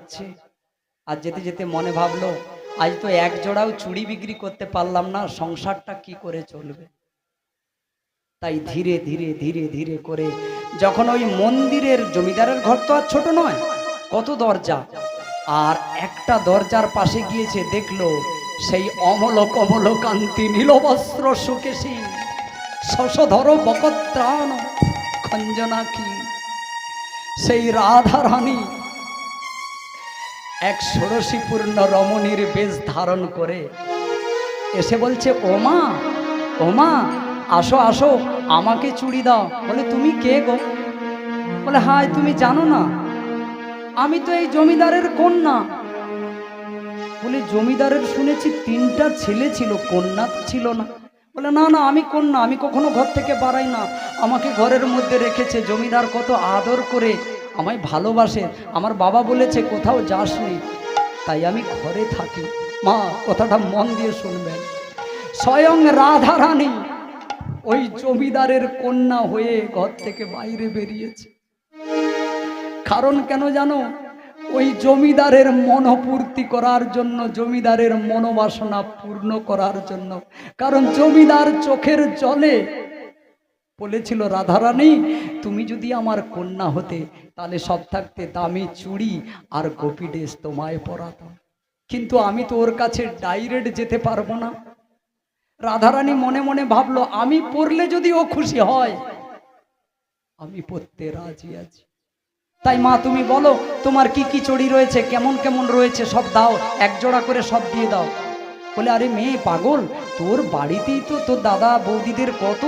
যাচ্ছে, আর যেতে যেতে মনে ভাবলো আজ তো এক জোড়াও চুড়ি বিক্রি করতে পারলাম না, সংসারটা কি করে চলবে। তাই ধীরে ধীরে ধীরে ধীরে করে যখন ওই মন্দিরের, জমিদারের ঘর তো আর ছোট নয়, কত দরজা, আর একটা দরজার পাশে গিয়েছে, দেখলো সেই অমল কমল কান্তি নীলবস্ত্র সুকেশী শশধর বকত্রাণ খঞ্জনাকি সেই রাধা রানী এক ষোড়শীপূর্ণ রমণীর বেশ ধারণ করে এসে বলছে, ওমা ওমা, আসো আসো, আমাকে চুড়ি দাও। বলে, তুমি কে গো? বলে, হায়, তুমি জানো না আমি তো এই জমিদারের কন্যা। বলে, জমিদারের শুনেছি 3টা ছেলে ছিল, কন্যা তো ছিল না। বলে, না না, আমি কন্যা, আমি কখনো ঘর থেকে বাড়াই না, আমাকে ঘরের মধ্যে রেখেছে। জমিদার কত আদর করে আমায় ভালোবাসে, আমার বাবা বলেছে কোথাও যাসনি, তাই আমি ঘরে থাকি। মা, কথাটা মন দিয়ে শুনবেন, স্বয়ং রাধা রানী ওই জমিদারের কন্যা হয়ে ঘর থেকে বাইরে বেরিয়েছে। কারণ কেন জানো? ওই জমিদারের মনোপূর্তি করার জন্য, জমিদারের মনোবাসনা পূর্ণ করার জন্য। কারণ জমিদার চোখের জলে বলেছিল, রাধারানী তুমি যদি আমার কন্যা হতে, তাহলে সব থাকতে দামি চুড়ি আর গোপী ড্রেস তোমায় পরাতাম, কিন্তু আমি তো ওর কাছে ডাইরেক্ট যেতে পারবো না। রাধারানী মনে মনে ভাবলো, আমি পড়লে যদি ও খুশি হয়, আমি পড়তে রাজি আছি। তাই মা, তুমি বলো তোমার কি কি চুড়ি রয়েছে, কেমন কেমন রয়েছে, সব দাও, এক জোড়া করে সব দিয়ে দাও। বলে, আরে মেয়ে পাগল, তোর বাড়িতেই তো তোর দাদা বৌদিদের কত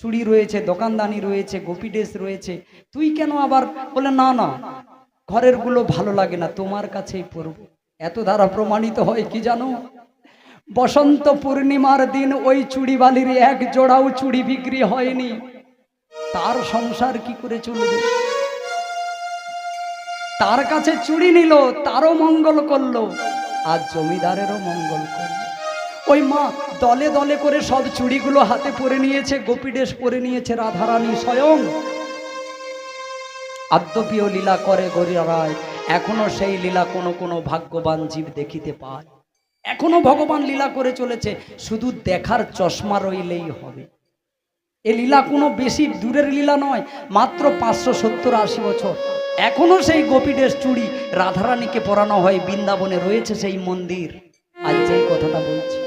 চুড়ি রয়েছে, দোকানদানি রয়েছে, গোপী ড্রেস রয়েছে, তুই কেন আবার? বলে, না না, ঘরের গুলো ভালো লাগে না, তোমার কাছেই পরব। এত দ্বারা প্রমাণিত হয় কি জানো? বসন্ত পূর্ণিমার দিন ওই চুড়িবালির এক জোড়াও চুড়ি বিক্রি হয়নি। তার সংসার কি করে চলবে? তার কাছে চুড়ি নিল, তারও মঙ্গল করলো, আর জমিদারেরও মঙ্গল করলো। ওই মা দলে দলে করে সব চুড়িগুলো হাতে পরে নিয়েছে, গোপী ড্রেস পরে নিয়েছে। রাধারানী স্বয়ং আদ্যপীয় লীলা করে গরিয়ারায়, এখনো সেই লীলা কোনো কোনো ভাগ্যবান জীব দেখিতে পায়। এখনো ভগবান লীলা করে চলেছে, শুধু দেখার চশমা রইলেই হবে। এ লীলা কোনো বেশি দূরের লীলা নয়, মাত্র 570-80 বছর। এখনো সেই গোপী ড্রেস চুড়ি রাধারানীকে পরানো হয়, বৃন্দাবনে রয়েছে সেই মন্দির। আজ যেই কথাটা বলছি,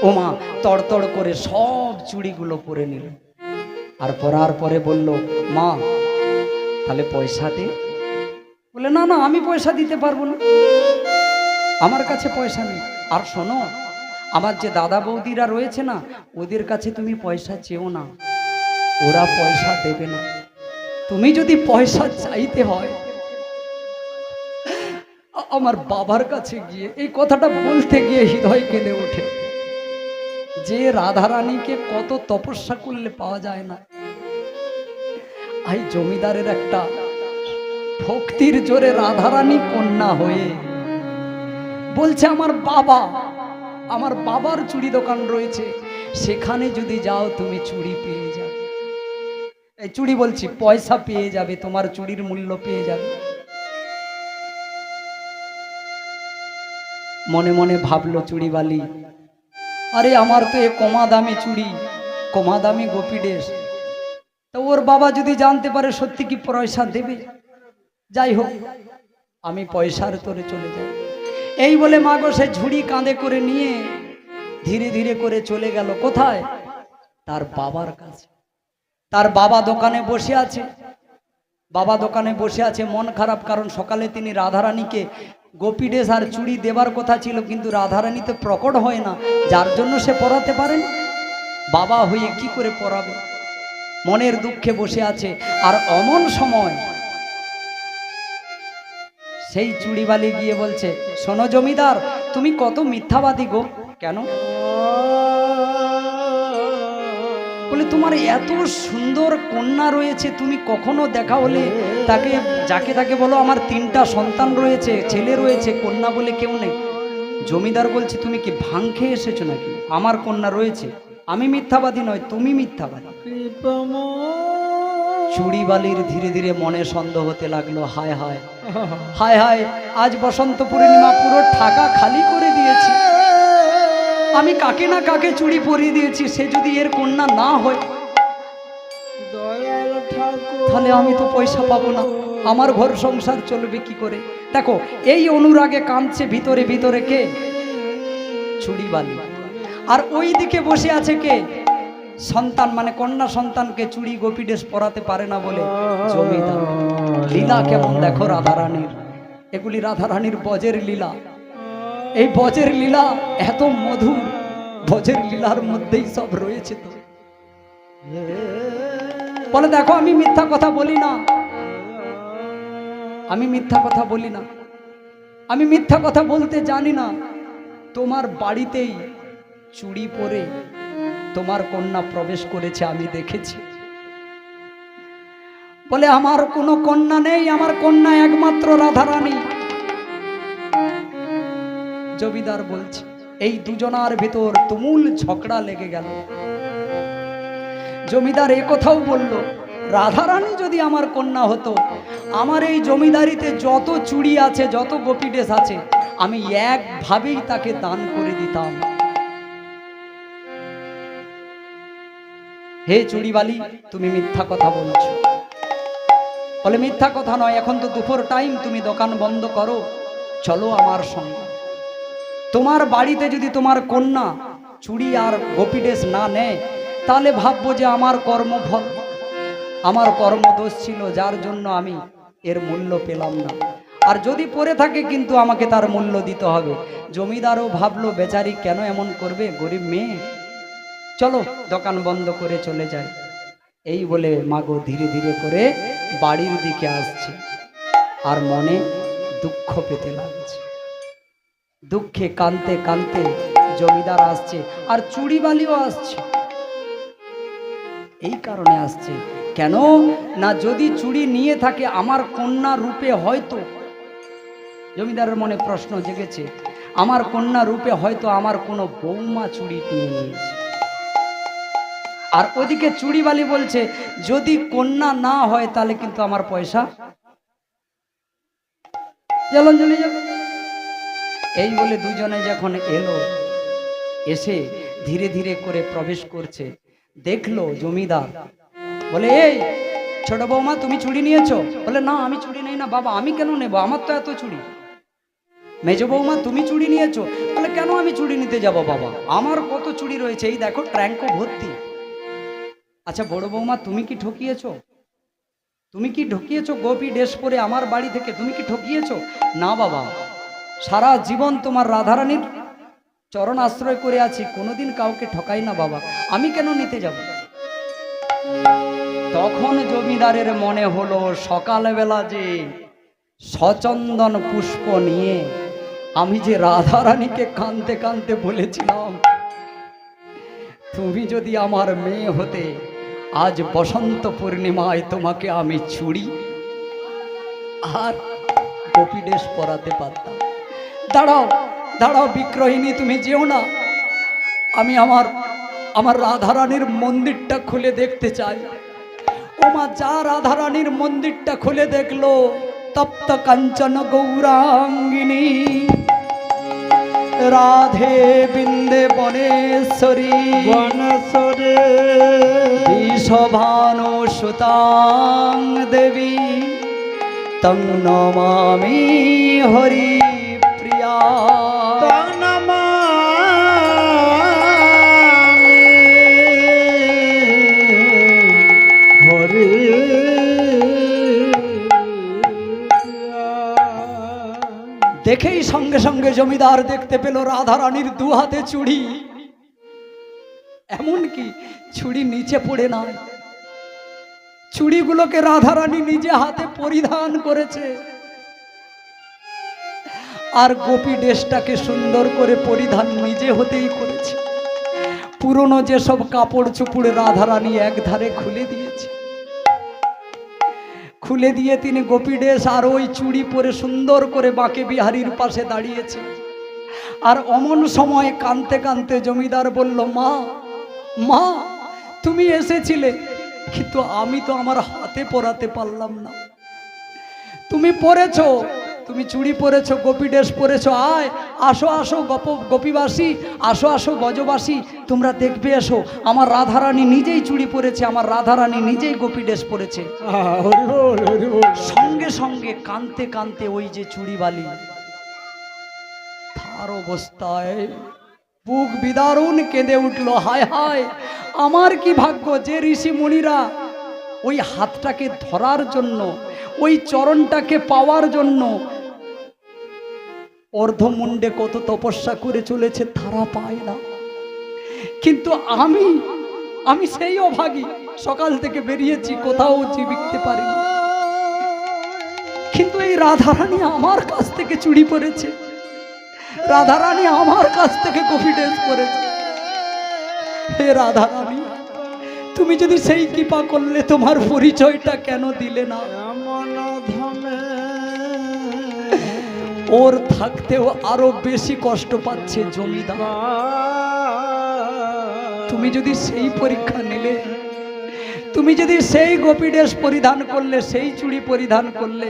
ওমা তড়তড় করে সব চুড়িগুলো পরে নিল, আর পরার পরে বলল, মা তাহলে পয়সা দে। বলে, না না, আমি পয়সা দিতে পারবো না, আমার কাছে পয়সা নেই। আর শোনো, আমার যে দাদা বৌদিরা রয়েছে না, ওদের কাছে তুমি পয়সা চেও না, ওরা পয়সা দেবে না। তুমি যদি পয়সা চাইতে হয়, আমার বাবার কাছে গিয়ে। এই কথাটা বলতে গিয়ে হৃদয় কেঁদে ওঠে, যে রাধারানীকে কত তপস্যা করলে পাওয়া যায় না। এই জমিদারের একটা ভক্তির জোরে রাধারানী কন্যা হয়ে বলছে, আমার বাবার চুড়ি দোকান রয়েছে, সেখানে যদি যাও তুমি চুড়ি পেয়ে যাবে। এই চুড়ি বলছি, পয়সা পেয়ে যাবে, তোমার চুড়ির মূল্য পেয়ে যাবে। মনে মনে ভাবলো চুড়িবালি, আরে আমার তো এ কমা দামি চুড়ি, কমা দামি গোপী ড্রেস, তো ওর বাবা যদি জানতে পারে সত্যি কি পয়সা দেবে? যাই হোক, আমি পয়সার তোরে চলে যাই। এই বলে মা গো সে ঝুড়ি কাঁধে করে নিয়ে ধীরে ধীরে করে চলে গেল। কোথায়? তার বাবার কাছে। তার বাবা দোকানে বসে আছে, বাবা দোকানে বসে আছে, মন খারাপ, কারণ সকালে তিনি রাধারানীকে গোপী ড্রেস আর চুড়ি দেবার কথা ছিল, কিন্তু রাধারানী তো প্রকট হয় না, যার জন্য সে পরাতে পারেন। বাবা হয়ে কি করে পরাবে? মনের দুঃখে বসে আছে। আর অমন সময় সেই চুড়িবালি গিয়ে বলছে, শোনো জমিদার, তুমি কত মিথ্যাবাদী গো। কেন? বলে, তোমার এত সুন্দর কন্যা রয়েছে, তুমি কখনো দেখা হলে তাকে, যাকে তাকে বলো আমার 3টা সন্তান রয়েছে, ছেলে রয়েছে, কন্যা বলে কেউ নেই। জমিদার বলছে, তুমি কি ভাং খেয়ে এসেছো নাকি? আমার কন্যা রয়েছে। আমি মিথ্যাবাদী নয়, তুমি মিথ্যাবাদী। চুড়িবালির ধীরে ধীরে মনে সন্দেহ হতে লাগলো, হায় হায় হায় হায়, আজ বসন্ত পূর্ণিমা, পুরো টাকা খালি করে দিয়েছি। আমি কাকে না কাকে চুড়ি পরিয়ে দিয়েছি, সে যদি এর কন্যা না হয় তাহলে আমি তো পয়সা পাবো না, আমার ঘর সংসার চলবে কি করে। দেখো এই অনুরাগে কাঁদছে ভিতরে ভিতরে কে? চুড়িবালি। আর ওই দিকে বসে আছে কে? সন্তান, মানে কন্যা সন্তানকে চুড়ি গোপী ড্রেস পরাতে পারে না বলে জমিদার। লীলা কেমন দেখো রাধারানীর, এগুলি রাধারানীর বজের লীলা। এই বজের লীলা এত মধুর, বজের লীলার মধ্যেই সব রয়েছে। তো বলে দেখো আমি মিথ্যা কথা বলি না, আমি মিথ্যা কথা বলি না, আমি মিথ্যা কথা বলতে জানি না। তোমার বাড়িতেই চুড়ি পরে তোমার কন্যা প্রবেশ করেছে, আমি দেখেছি। বলে আমার কোনো কন্যা নেই, আমার কন্যা একমাত্র রাধারানী। জমিদার বলছে, এই দুজনার ভিতর তুমুল ঝগড়া লেগে গেল। জমিদার এ কথাও বলল, রাধারানী যদি আমার কন্যা হতো, আমার এই জমিদারিতে যত চুড়ি আছে, যত গোপী ড্রেস আছে, আমি একভাবেই তাকে দান করে দিতাম। হে চুড়িবালি, তুমি মিথ্যা কথা বলছো। বলে মিথ্যা কথা নয়, এখন তো দুপুর টাইম, তুমি দোকান বন্ধ করো, চলো আমার সঙ্গে। তোমার বাড়িতে যদি তোমার কন্যা চুড়ি আর গোপী ড্রেস না নেয়, তাহলে ভাববো যে আমার কর্মফল, আমার কর্মদোষ ছিল, যার জন্য আমি এর মূল্য পেলাম না। আর যদি পরে থাকে কিন্তু আমাকে তার মূল্য দিতে হবে। জমিদারও ভাবলো বেচারি কেন এমন করবে, গরিব মেয়ে, চলো দোকান বন্ধ করে চলে যায়। এই বলে মাগো ধীরে ধীরে করে বাড়ির দিকে আসছে, আর মনে দুঃখ পেতে লাগছে। দুঃখে কাঁদতে কাঁদতে জমিদার আসছে, আর চুড়িবালিও আসছে। এই কারণে আসছে, কেন না যদি চুড়ি নিয়ে থাকে আমার কন্যা রূপে, হয়তো জমিদারের মনে প্রশ্ন জেগেছে, আমার কন্যা রূপে হয়তো আমার কোনো বৌমা চুড়ি নিয়ে নিয়েছে। আর ওদিকে চুড়িবালি বলছে, যদি কন্যা না হয় তাহলে কিন্তু আমার পয়সা জ্বলে যাবে। এই বলে দুজনে যখন এলো, এসে ধীরে ধীরে করে প্রবেশ করছে, দেখলো জমিদার। বলে এই ছোট বৌমা, তুমি চুড়ি নিয়েছো? বলে না, আমি চুড়ি নেই না বাবা, আমি কেন নেব, আমার তো এত চুড়ি। মেজ বৌমা, তুমি চুড়ি নিয়েছো? বলে কেন আমি চুড়ি নিতে যাব বাবা, আমার কত চুড়ি রয়েছে, এই দেখো ট্র্যাঙ্কও ভর্তি। আচ্ছা বড় বৌমা, তুমি কি ঠকিয়েছো? তুমি কি ঠকিয়েছো গোপী ড্রেস পরে আমার বাড়ি থেকে, তুমি কি ঠকিয়েছো? না বাবা, সারা জীবন তোমার রাধারানীর চরণ আশ্রয় করে আছি, কোনোদিন কাউকে ঠকাই না বাবা, আমি কেন নিতে যাব? তখন জমিদারের মনে হলো, সকালবেলা যে সচন্দন পুষ্প নিয়ে আমি যে রাধারানীকে কাঁদতে কাঁদতে বলেছিলাম, তুমি যদি আমার মেয়ে হতে, আজ বসন্ত পূর্ণিমায় তোমাকে আমি চুড়ি আর গোপী ড্রেস পরাতে পারতাম। দাঁড়াও দাঁড়াও বিক্রয়িনী, তুমি যেও না, আমি আমার রাধারানীর মন্দিরটা খুলে দেখতে চাই। ওমা যা রাধারানীর মন্দিরটা খুলে দেখলো, তপ্ত কাঞ্চন গৌরাঙ্গিনী রাধে বিন্দে বনেশ্বরী বনেশ্বরী বিষভানু সুতাং দেবী তং নমামি হরি প্রিয়া তং নমামি হরি। দেখেই সঙ্গে সঙ্গে জমিদার দেখতে পেল রাধারানীর দু হাতে চুড়ি, এমনকি চুড়ি নিচে পড়ে নাই, চুড়িগুলোকে রাধারানী নিজে হাতে পরিধান করেছে। আর গোপী ড্রেসটাকে সুন্দর করে পরিধান নিজে হতেই করেছে। পুরনো যেসব কাপড় চোপড় রাধারানী একধারে খুলে দিয়েছে, খুলে দিয়ে তিনি গোপী ড্রেস আর ওই চুড়ি পরে সুন্দর করে বাঁকে বিহারীর পাশে দাঁড়িয়েছে। আর অমন সময় কাঁদতে কাঁদতে জমিদার বলল, মা মা তুমি এসেছিলে, কিন্তু আমি তো আমার হাতে পরাতে পারলাম না। তুমি পরেছো, তুমি চুড়ি পরেছো, গোপী ড্রেস পরেছো। আয়, আসো আসো গোপীবাসী, আসো আসো ব্রজবাসী, তোমরা দেখবে এসো, আমার রাধারানী নিজেই চুড়ি পরেছে, আমার রাধারানী নিজেই গোপী ড্রেস পরেছে। সঙ্গে সঙ্গে কানতে কানতে ওই যে চুড়িবালি, তার অবস্থায় বুক বিদারুণ কেঁদে উঠলো। হায় হায়, আমার কি ভাগ্য যে ঋষি মুনিরা ওই হাতটাকে ধরার জন্য, ওই চরণটাকে পাওয়ার জন্য অর্ধমুণ্ডে কত তপস্যা করে চলেছে, তারা পায় না। কিন্তু আমি সেই অভাগী, সকাল থেকে বেরিয়েছি, কোথাও জীবিকতে পারিনি। কিন্তু এই রাধারানী আমার কাছ থেকে চুড়ি পরেছে, রাধারানী আমার কাছ থেকে কনফিডেন্স করেছে। হে রাধারানী, তুমি যদি সেই কৃপা করলে, তোমার পরিচয়টা কেন দিলে না? ওর থাকতেও আরো বেশি কষ্ট পাচ্ছে জমিদার। তুমি যদি সেই পরীক্ষা নিলে, তুমি যদি সেই গোপী ড্রেস পরিধান করলে, সেই চুড়ি পরিধান করলে,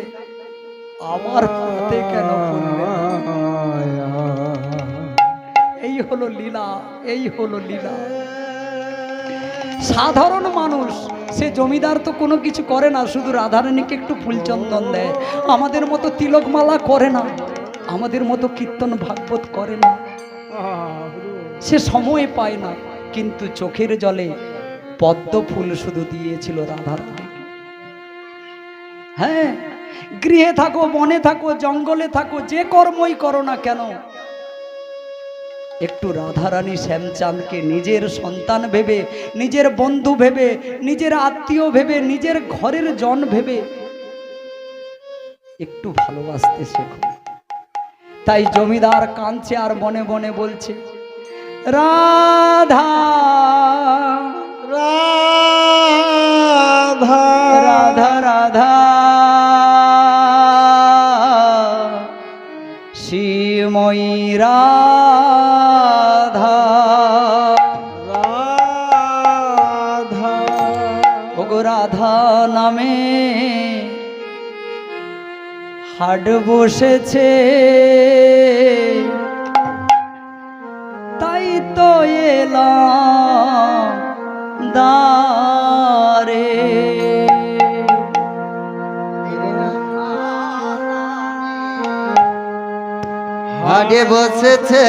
আমার হাতে কেন করলে? এই হলো লীলা, এই হলো লীলা। সাধারণ মানুষ, সে জমিদার তো কোনো কিছু করে না, শুধু রাধারানীকে একটু ফুলচন্দন দেয়, আমাদের মতো তিলকমালা করে না, আমাদের মতো কীর্তন ভাগবত করে না, সে সময় পায় না। কিন্তু চোখের জলে পদ্ম ফুল শুধু দিয়েছিল রাধারানী। হ্যাঁ, গৃহে থাকো, বনে থাকো, জঙ্গলে থাকো, যে কর্মই করো না কেন, একটু রাধারানী শ্যামচাঁদকে নিজের সন্তান ভেবে, নিজের বন্ধু ভেবে, নিজের আত্মীয় ভেবে, নিজের ঘরের জন ভেবে একটু ভালোবাসতে শেখো। তাই জমিদার কাঁদছে আর বনে বনে বলছে, রাধা রাধা রাধা রাধা শ্রীময়ী রাধা রাধা। ওগো রাধা নামে হাট বসেছে, তাই তো এলাম দারে। হাটে বসেছে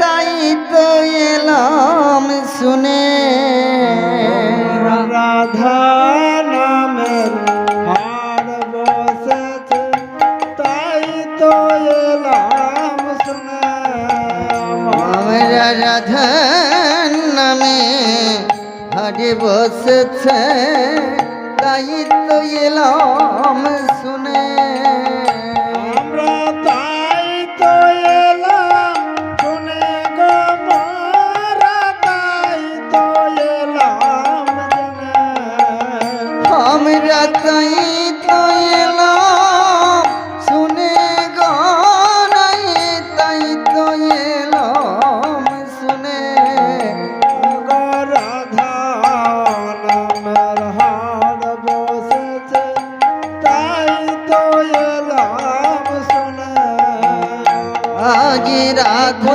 তাই তো এলাম শুনে, রাধা নামের হাট বসেছে তাই তো এলাম শুনে। আমরা রাধা নামে হাটে বসেছে তাই তো এলাম শুনে। আমরা তাই তো এলাম শুনে গানাই, তাই তো এলাম শুনে। রাধা নামের হাট বসেছে তাই তো এলাম শুনে। আজ রাধা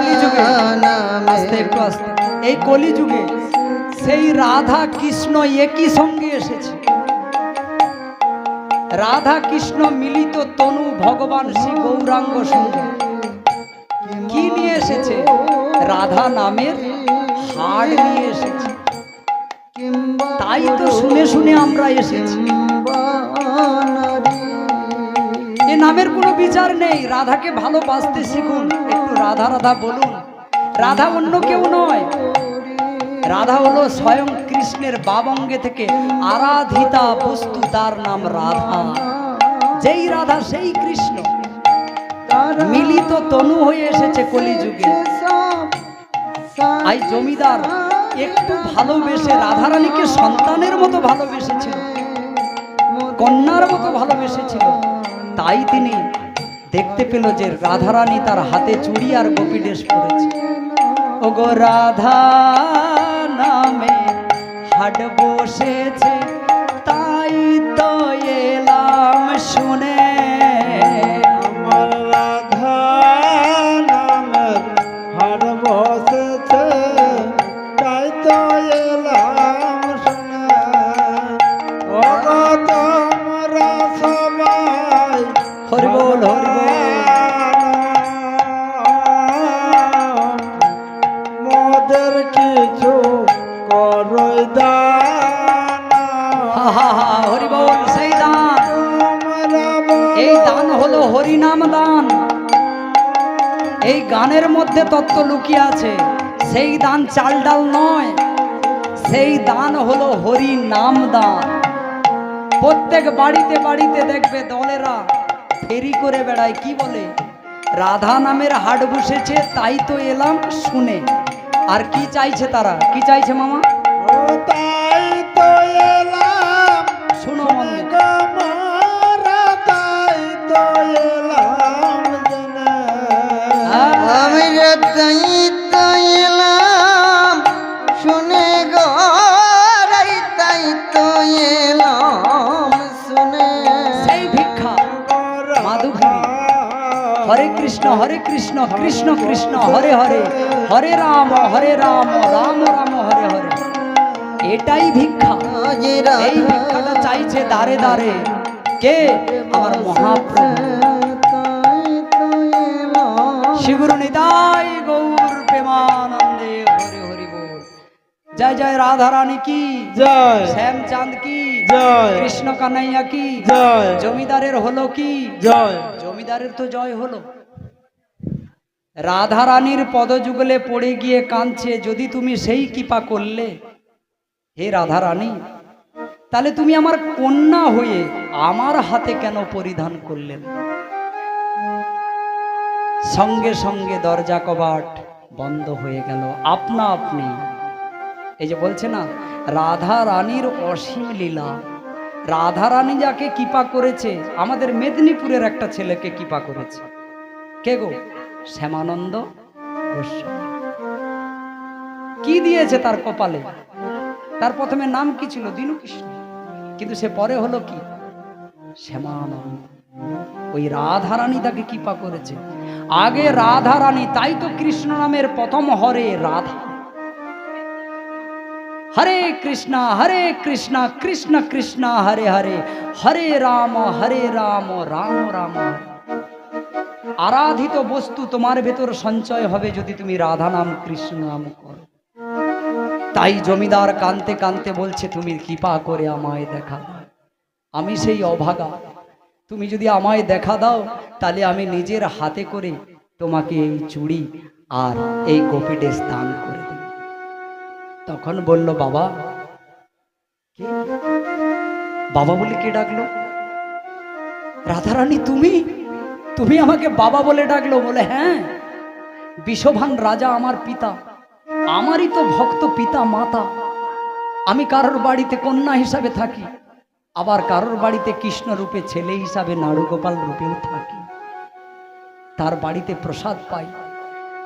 নামে, একটু আস্তে, এই কলিযুগে সেই রাধা কৃষ্ণ একই সঙ্গে এসেছে। রাধা কৃষ্ণ মিলিত তনু ভগবান শ্রী গৌরাঙ্গ সুন্দর কি নিয়ে এসেছে? রাধা নামের হাড় নিয়ে এসেছে। তাই তো শুনে শুনে আমরা এসেছি। এ নামের কোনো বিচার নেই। রাধাকে ভালোবাসতে শিখুন, একটু রাধা রাধা বলুন। রাধা অন্য কেউ নয়, রাধা হলো স্বয়ং কৃষ্ণের বাবঙ্গে থেকে আরাধিতা বস্তু, তার নাম রাধা। যেই রাধা সেই কৃষ্ণ, মিলিত তনু হয়ে এসেছে কলিযুগে। আই জমিদার একটু ভালোবেসে রাধারানীকে সন্তানের মতো ভালোবেসেছিল, কন্যার মতো ভালোবেসেছিল। তাই তিনি দেখতে পেল যে রাধারানী তার হাতে চুড়ি আর গোপী ড্রেস পরেছে। ওগো রাধা নামে হাট বসেছে তাই তো এলাম শুনে। আমার রাধা নামের হাট বসেছে তাই তো এলাম শুনে। ওগো তোমরা সবাই হরি বল হরি বল। মোদের কিছু করই দান। হা হা হা, হরি বল। সেই দান, এই দান হলো হরিনাম দান। এই গানের মধ্যে তত্ত্ব লুকিয়ে আছে। সেই দান চাল ডাল নয়, সেই দান হলো হরি নাম দান। প্রত্যেক বাড়িতে বাড়িতে দেখবে দলেরা ফেরি করে বেড়ায়, কি বলে? রাধা নামের হাট বসেছে তাই তো এলাম শুনে। আর কি চাইছে তারা? কি চাইছে মামা? ও তাই তো এলাম শুনো মন দিয়ে। গমারা, তাই তো এলাম জেনে। আমি যে তাই তো এলাম শুনে গো, তাই তো এলাম শুনে। সেই ভিক্ষা মাধুঘিরি। হরে কৃষ্ণ কৃষ্ণ কৃষ্ণ হরে হরে, হরে রাম রাম রাম হরে হরে। এটাই ভিক্ষা। এই ভিক্ষাটা চাইছে দাঁড়ে দাঁড়ে কে? আমার মহাপ্রভু শিগুরু নিতাই গৌর প্রেমানন্দে। হরি হরি বল। জয় জয় রাধা রানী কি জয়, শ্যামচাঁদ কি জয়, কৃষ্ণ কানাইয়া কি জয়, জমিদারের হলো কি জয়। জমিদারের তো জয় হলো। রাধা রানীর পদযুগলে পড়ে গিয়ে কাঁদছে, যদি তুমি সেই কৃপা করলে হে রাধা রানী, তাহলে তুমি আমার কন্যা হয়ে আমার হাতে কেন পরিধান করলেন? সঙ্গে সঙ্গে দরজা কবাট বন্ধ হয়ে গেল আপনা আপনি। এই যে বলছে না রাধা রানীর অসীম লীলা। রাধা রানী যাকে কৃপা করেছে, আমাদের মেদিনীপুরের একটা ছেলেকে কৃপা করেছে। কে গো? শ্যামানন্দ গোস্বামী। কি দিয়েছে তার কপালে? তার প্রথমে নাম কি ছিল? দীনকৃষ্ণ। কিন্তু সে পরে হলো কি? শ্যামানন্দ। ওই রাধা রানী তাকে কৃপা করেছে। আগে রাধা রানী, তাই তো কৃষ্ণ নামের প্রথম হরে রাধা। হরে কৃষ্ণ কৃষ্ণ কৃষ্ণ হরে হরে, হরে রাম রাম রাম হরে। আরাধিত বস্তু তোমার ভেতর সঞ্চয় হবে যদি তুমি রাধা নাম কৃষ্ণ নাম করো। তাই জমিদার কানতে কানতে বলছে, তুমি কৃপা করে আমায় দেখা দাও। আমি সেই অভাগা, তুমি যদি আমায় দেখা দাও তাহলে আমি নিজের হাতে করে তোমাকে এই চুড়ি আর এই গোপীডেস দান করে দেব। তখন বলল, বাবা কে? বাবা বলে কে ডাকলো? রাধারানী তুমি? তুমি আমাকে বাবা বলে ডাকলো? বলে হ্যাঁ, বিশ্বভান রাজা আমার পিতা, আমারই তো ভক্ত পিতা মাতা। আমি কারোর বাড়িতে কন্যা হিসাবে থাকি, আবার কারোর বাড়িতে কৃষ্ণ রূপে ছেলে হিসাবে নাড়ুগোপাল রূপেও থাকি। তার বাড়িতে প্রসাদ পাই,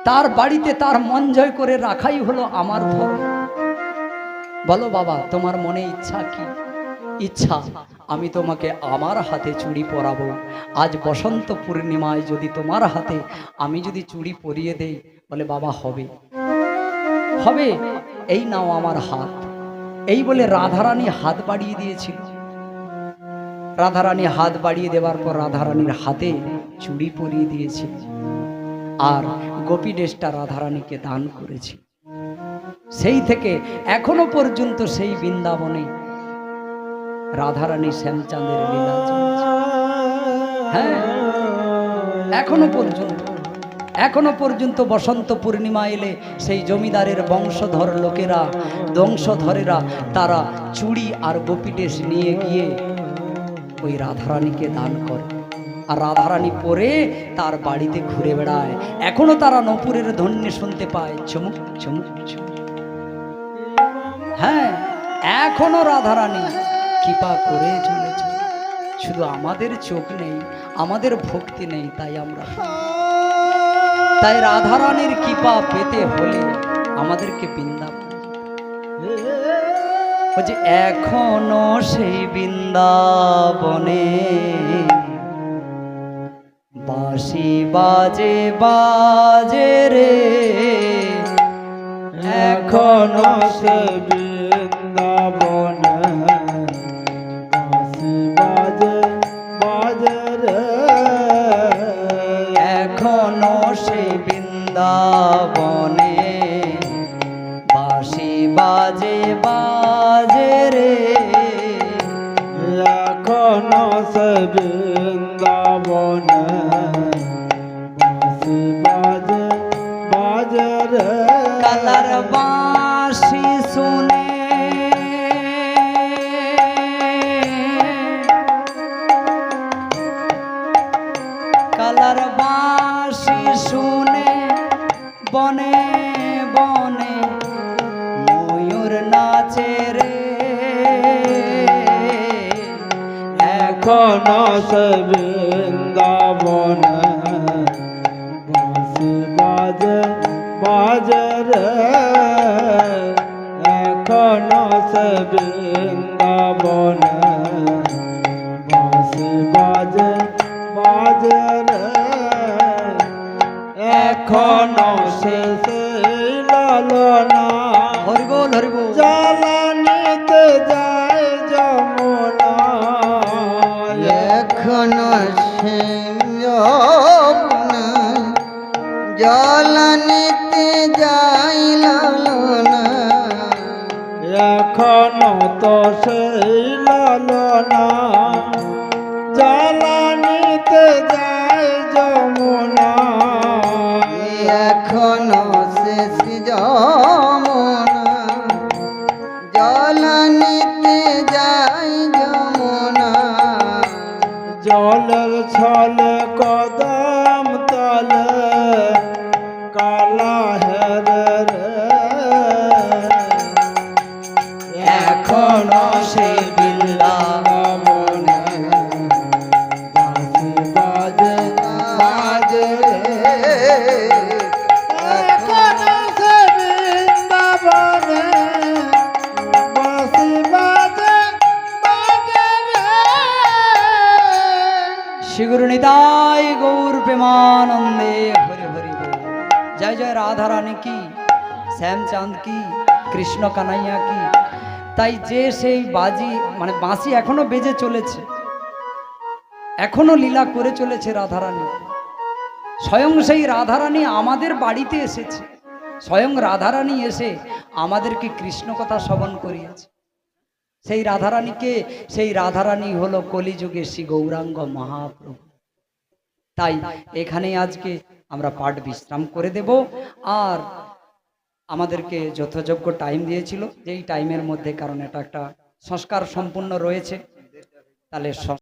তার বাড়িতে তার মন জয় করে রাখাই হলো আমার ধর্ম। বলো বাবা, তোমার মনে ইচ্ছা কি? ইচ্ছা আমি তোমাকে আমার হাতে চুড়ি পরাবো। আজ বসন্ত পূর্ণিমায় যদি তোমার হাতে আমি যদি চুড়ি পরিয়ে দেই, বলে বাবা হবে হবে, এই নাও আমার হাত। এই বলে রাধারানী হাত বাড়িয়ে দিয়েছিল। রাধারানী হাত বাড়িয়ে দেওয়ার পর রাধারানীর হাতে চুড়ি পরিয়ে দিয়েছিল আর গোপীডেসটা রাধারানীকে দান করেছে। সেই থেকে এখনো পর্যন্ত সেই বৃন্দাবনে রাধারানী শ্যামচাঁদের লীলা চলছে। হ্যাঁ, এখনো পর্যন্ত বসন্ত পূর্ণিমা এলে সেই জমিদারের বংশধর লোকেরা, বংশধরেরা, তারা চুড়ি আর গোপীডেস নিয়ে গিয়ে ওই রাধারানীকে দান করে। আর রাধারানী পরে তার বাড়িতে ঘুরে বেড়ায়। এখনো তারা নপুরের ধ্বনি শুনতে পায়, চমুক চমুক চমুক। হ্যাঁ, এখনো রাধারানী কৃপা করে চলেছে। শুধু আমাদের চোখ নেই, আমাদের ভক্তি নেই, তাই রাধারানীর কৃপা পেতে হলে আমাদেরকে বৃন্দাবন। বলছে এখনো সেই বৃন্দাবনে বাঁশি বাজে বাজে রে, এখনো সে বৃন্দাবন বাঁশি বাজে বাজে রে, এখনো সেই বৃন্দাবনে বাঁশি বাজে বাজে রে, এখনো সে বৃন্দাবন বাঁশি বাজে বাজে রে, কালার বাঁশি শুনে কালার বাঁশি শুনে বনে বনে ময়ূর নাচে রে, এখনো সে বৃন্দাবন বাঁশি বাজে বাজে রে, এখনো সে বৃন্দাবন বাঁশি বাজে বাজে রে, এখনো সে লালনা হরিবোল হরিবোল জ্বালানিতে যায় যমুনা, এখনো সে যমুনা জল নিতে যাই লালনা, এখনো তো সেই লালনা জ্বালানিতে যায় যমুনা, এখনো শেষ যমুনা জল নিতে যাই যমুনা, জলের ছলে কদম তলে কালা হেরে রে, এখনো সেই বৃন্দাবনে বাঁশি বাজে বাজে রে, এখনো সে বৃন্দাবনে বাঁশি বাজে বাজে রে, শ্রীগুরু নিতাই গৌর প্রেমানন্দে হরি হরি বল। জয় জয় রাধা রানী কি, শ্যামচাঁদ কি, কৃষ্ণ কানাইয়া কি। তাই যে সেই বাজি মানে বাঁশি এখনো বেজে চলেছে, এখনো লীলা করে চলেছে রাধারানী। স্বয়ং সেই রাধারানী আমাদের বাড়িতে এসেছে, স্বয়ং রাধারানী এসে আমাদেরকে কৃষ্ণ কথা শ্রবণ করিয়েছে। সেই রাধারানীকে, সেই রাধারানী হলো কলিযুগে শ্রী গৌরাঙ্গ মহাপ্রভু। তাই এখানে আজকে আমরা পাঠ বিশ্রাম করে দেব। আর আমাদেরকে যথাযোগ্য টাইম দিয়েছিল, যেই টাইমের মধ্যে, কারণ এটা একটা সংস্কার সম্পূর্ণ রয়েছে, তাহলে